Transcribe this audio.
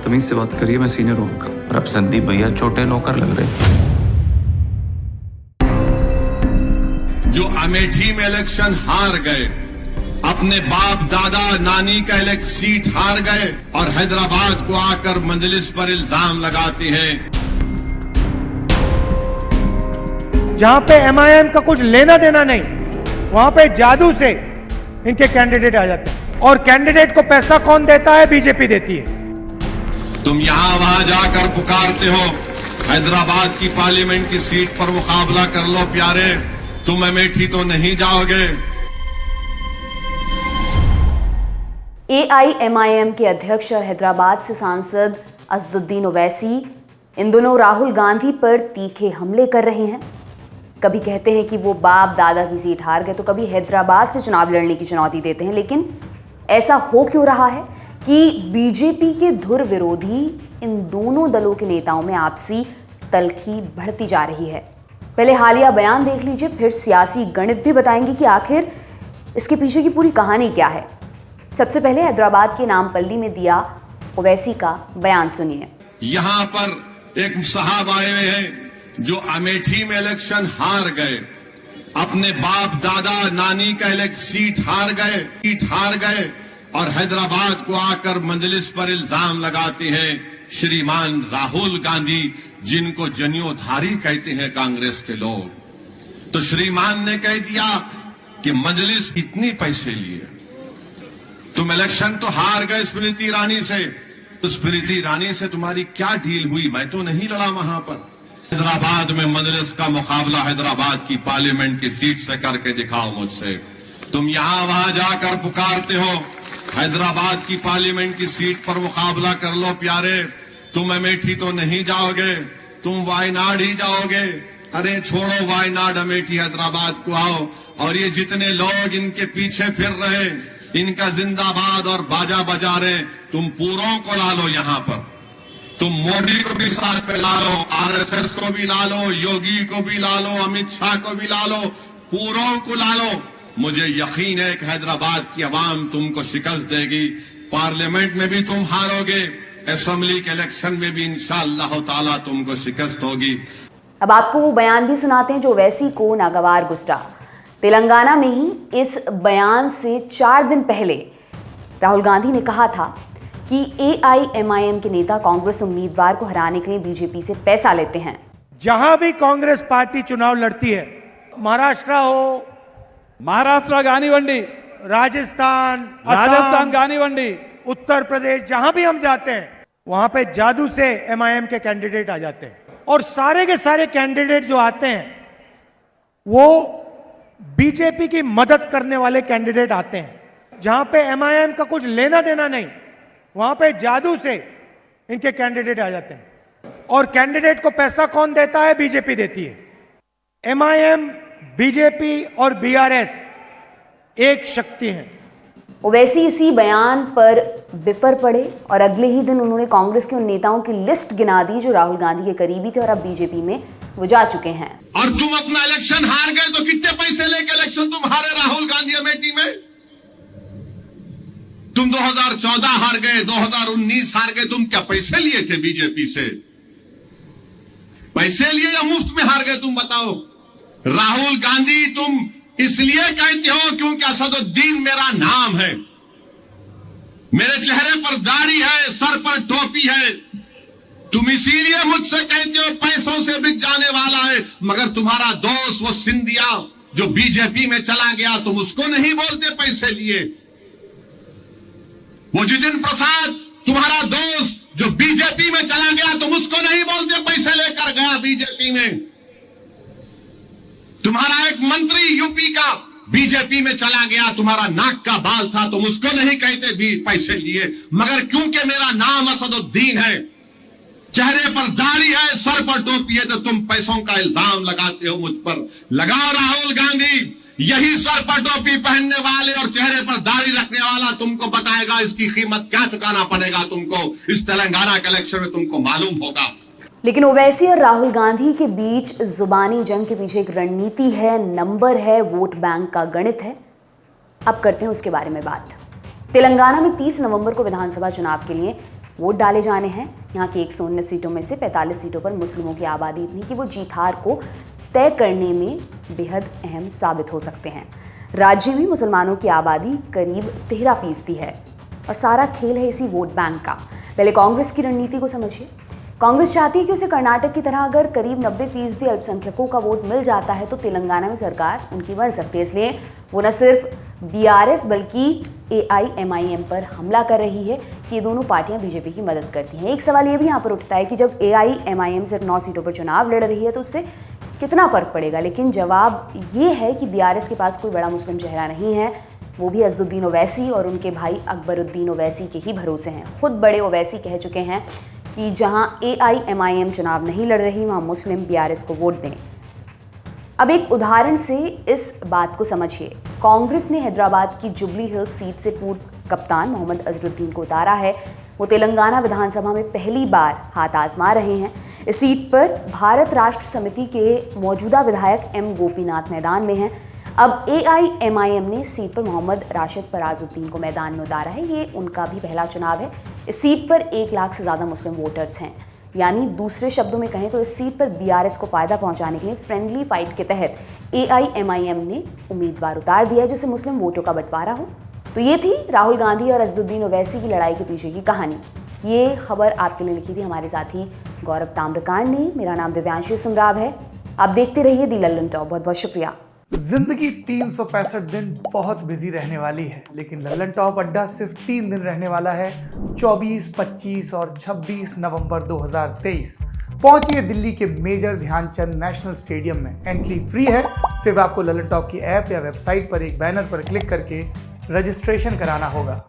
तमीज से बात करिए, मैं सीनियर हूँ आपका। और अब संदीप भैया छोटे नौकर लग रहे। जो अमेठी में इलेक्शन हार गए, अपने बाप दादा नानी का सीट हार गए और हैदराबाद को आकर मजलिस पर इल्जाम लगाते हैं। जहां पे एमआईएम का कुछ लेना देना नहीं, वहां पे जादू से इनके कैंडिडेट आ जाते हैं। और कैंडिडेट को पैसा कौन देता है? बीजेपी देती है। तुम यहां वहां जाकर पुकारते हो हैदराबाद की पार्लियामेंट की सीट पर मुकाबला कर लो प्यारे, तुम अमेठी तो नहीं जाओगे। एआईएमआईएम के अध्यक्ष और हैदराबाद से सांसद असदुद्दीन ओवैसी इन दोनों राहुल गांधी पर तीखे हमले कर रहे हैं। कभी कहते हैं कि वो बाप दादा की सीट हार गए, तो कभी हैदराबाद से चुनाव लड़ने की चुनौती देते हैं। लेकिन ऐसा हो क्यों रहा है कि बीजेपी के धुर विरोधी इन दोनों दलों के नेताओं में आपसी तल्खी बढ़ती जा रही है? पहले हालिया बयान देख लीजिए, फिर सियासी गणित भी बताएंगे कि आखिर इसके पीछे की पूरी कहानी क्या है। सबसे पहले हैदराबाद के नामपल्ली में दिया ओवैसी का बयान सुनिए। यहां पर एक साहब आए हुए हैं जो अमेठी में इलेक्शन हार गए, अपने बाप दादा नानी का सीट हार गए और हैदराबाद को आकर मजलिस पर इल्जाम लगाते हैं श्रीमान राहुल गांधी, जिनको जनियोधारी कहते हैं कांग्रेस के लोग। तो श्रीमान ने कह दिया कि मजलिस इतनी पैसे लिए, तुम इलेक्शन तो हार गए स्मृति ईरानी से, तो स्मृति ईरानी से तुम्हारी क्या डील हुई? मैं तो नहीं लड़ा वहां पर। हैदराबाद में मजलिस का मुकाबला हैदराबाद की पार्लियामेंट की सीट से करके दिखाओ मुझसे। तुम यहां वहां जाकर पुकारते हो हैदराबाद की पार्लियामेंट की सीट पर मुकाबला कर लो प्यारे, तुम अमेठी तो नहीं जाओगे, तुम वायनाड ही जाओगे। अरे छोड़ो वायनाड, अमेठी हैदराबाद को आओ। और ये जितने लोग इनके पीछे फिर रहे, इनका जिंदाबाद और बाजा बजा रहे, तुम पूरों को ला लो यहां पर। तुम मोदी को भी साथ पे ला लो, आरएसएस को भी ला लो, योगी को भी ला लो, अमित शाह को भी ला लो, पूरों को ला लो। मुझे यकीन है कि हैदराबाद की आवाम तुमको शिकस्त देगी। पार्लियामेंट में भी तुम हारोगे, असेंबली के इलेक्शन में भी इंशाअल्लाह ताला तुमको शिकस्त होगी। अब आपको वो बयान भी सुनाते हैं जो ओवैसी को नागवार गुजरा। तेलंगाना में ही इस बयान से 4 दिन पहले राहुल गांधी ने कहा था कि एआईएमआईएम के नेता कांग्रेस उम्मीदवार को हराने के लिए बीजेपी से पैसा लेते हैं। जहां भी कांग्रेस पार्टी चुनाव लड़ती है, महाराष्ट्र हो, महाराष्ट्र कानिवंडी, राजस्थान कानिवंडी, उत्तर प्रदेश, जहां भी हम जाते हैं वहां पे जादू से एमआईएम के कैंडिडेट आ जाते हैं। और सारे के सारे कैंडिडेट जो आते हैं वो बीजेपी की मदद करने वाले कैंडिडेट आते हैं। जहां पे एमआईएम का कुछ लेना देना नहीं, वहां पे जादू से इनके कैंडिडेट आ जाते हैं। और कैंडिडेट को पैसा कौन देता है? बीजेपी देती है। एमआईएम, बीजेपी और बीआरएस एक शक्ति है। ओवैसी इसी बयान पर बिफर पड़े और अगले ही दिन उन्होंने कांग्रेस के उन नेताओं की लिस्ट गिना दी जो राहुल गांधी के करीबी थे और अब बीजेपी में वो जा चुके हैं। और तुम अपना इलेक्शन हार गए, तो कितने पैसे लेके इलेक्शन तुम हारे राहुल गांधी अमेठी में? तुम 2014 हार गए, 2019 हार गए, तुम क्या पैसे लिए थे बीजेपी से? पैसे लिए या मुफ्त में हार गए तुम बताओ? राहुल गांधी तुम इसलिए कहते हो क्योंकि असदुद्दीन मेरा नाम है, मेरे चेहरे पर दाढ़ी है, सर पर टोपी है। तुम इसीलिए मुझसे कहते हो पैसों से बिक जाने वाला है। मगर तुम्हारा दोस्त वो सिंधिया जो बीजेपी में चला गया, तुम उसको नहीं बोलते पैसे लिए। वो जितिन प्रसाद तुम्हारा दोस्त जो बीजेपी में चला गया, तुम उसको नहीं बोलते पैसे लेकर गया बीजेपी में। तुम्हारा एक मंत्री यूपी का बीजेपी में चला गया, तुम्हारा नाक का बाल था, तुम उसको नहीं कहते भी पैसे लिए। मगर क्योंकि मेरा नाम असदुद्दीन है, चेहरे पर दाढ़ी है, सर पर टोपी है, तो तुम पैसों का इल्जाम लगाते हो मुझ पर। लगाओ राहुल गांधी, यही सर पर टोपी पहनने वाले और चेहरे पर दाढ़ी रखने वाला तुमको बताएगा इसकी कीमत क्या चुकाना पड़ेगा तुमको। इस तेलंगाना के इलेक्शन में तुमको मालूम होगा। लेकिन ओवैसी और राहुल गांधी के बीच जुबानी जंग के पीछे एक रणनीति है, नंबर है, वोट बैंक का गणित है। अब करते हैं उसके बारे में बात। तेलंगाना में 30 नवंबर को विधानसभा चुनाव के लिए वोट डाले जाने हैं। यहाँ की 119 सीटों में से 45 सीटों पर मुस्लिमों की आबादी इतनी कि वो जीत हार को तय करने में बेहद अहम साबित हो सकते हैं। राज्य में मुसलमानों की आबादी करीब 13% है और सारा खेल है इसी वोट बैंक का। पहले कांग्रेस की रणनीति को समझिए। कांग्रेस चाहती है कि उसे कर्नाटक की तरह अगर करीब 90% अल्पसंख्यकों का वोट मिल जाता है तो तेलंगाना में सरकार उनकी बन सकती है। इसलिए वो न सिर्फ BRS बल्कि AIMIM पर हमला कर रही है कि ये दोनों पार्टियां बीजेपी की मदद करती हैं। एक सवाल ये भी यहाँ पर उठता है कि जब AIMIM सिर्फ 9 सीटों पर चुनाव लड़ रही है तो उससे कितना फ़र्क पड़ेगा, लेकिन जवाब ये है कि BRS के पास कोई बड़ा मुस्लिम चेहरा नहीं है। वो भी असदुद्दीन ओवैसी और उनके भाई अकबरुद्दीन ओवैसी के ही भरोसे हैं। खुद बड़े ओवैसी कह चुके हैं कि जहां AIMIM चुनाव नहीं लड़ रही वहां मुस्लिम BRS को वोट दें। अब एक उदाहरण से इस बात को समझिए। कांग्रेस ने हैदराबाद की जुबली हिल्स सीट से पूर्व कप्तान मोहम्मद अजहरुद्दीन को उतारा है। वो तेलंगाना विधानसभा में पहली बार हाथ आजमा रहे हैं। इस सीट पर भारत राष्ट्र समिति के मौजूदा विधायक M गोपीनाथ मैदान में हैं। अब AIMIM ने सीट पर मोहम्मद राशिद फराजुद्दीन को मैदान में उतारा है। ये उनका भी पहला चुनाव है। इस सीट पर 1 लाख से ज़्यादा मुस्लिम वोटर्स हैं। यानी दूसरे शब्दों में कहें तो इस सीट पर BRS को फ़ायदा पहुंचाने के लिए फ्रेंडली फाइट के तहत AIMIM ने उम्मीदवार उतार दिया है जिससे मुस्लिम वोटों का बंटवारा हो। तो ये थी राहुल गांधी और असदुद्दीन ओवैसी की लड़ाई के पीछे की कहानी। ये खबर आपके लिए लिखी थी हमारे साथी गौरव ताम्रकांड ने। मेरा नाम दिव्यांशी सुमराव है। आप देखते रहिए दी लल्लन टॉप। बहुत बहुत शुक्रिया। जिंदगी 365 दिन बहुत बिजी रहने वाली है, लेकिन लल्लन टॉप अड्डा सिर्फ 3 दिन रहने वाला है, 24, 25 और 26 नवंबर 2023। पहुंचिए दिल्ली के मेजर ध्यानचंद नेशनल स्टेडियम में। एंट्री फ्री है। सिर्फ आपको लल्लन टॉप की ऐप या वेबसाइट पर एक बैनर पर क्लिक करके रजिस्ट्रेशन कराना होगा।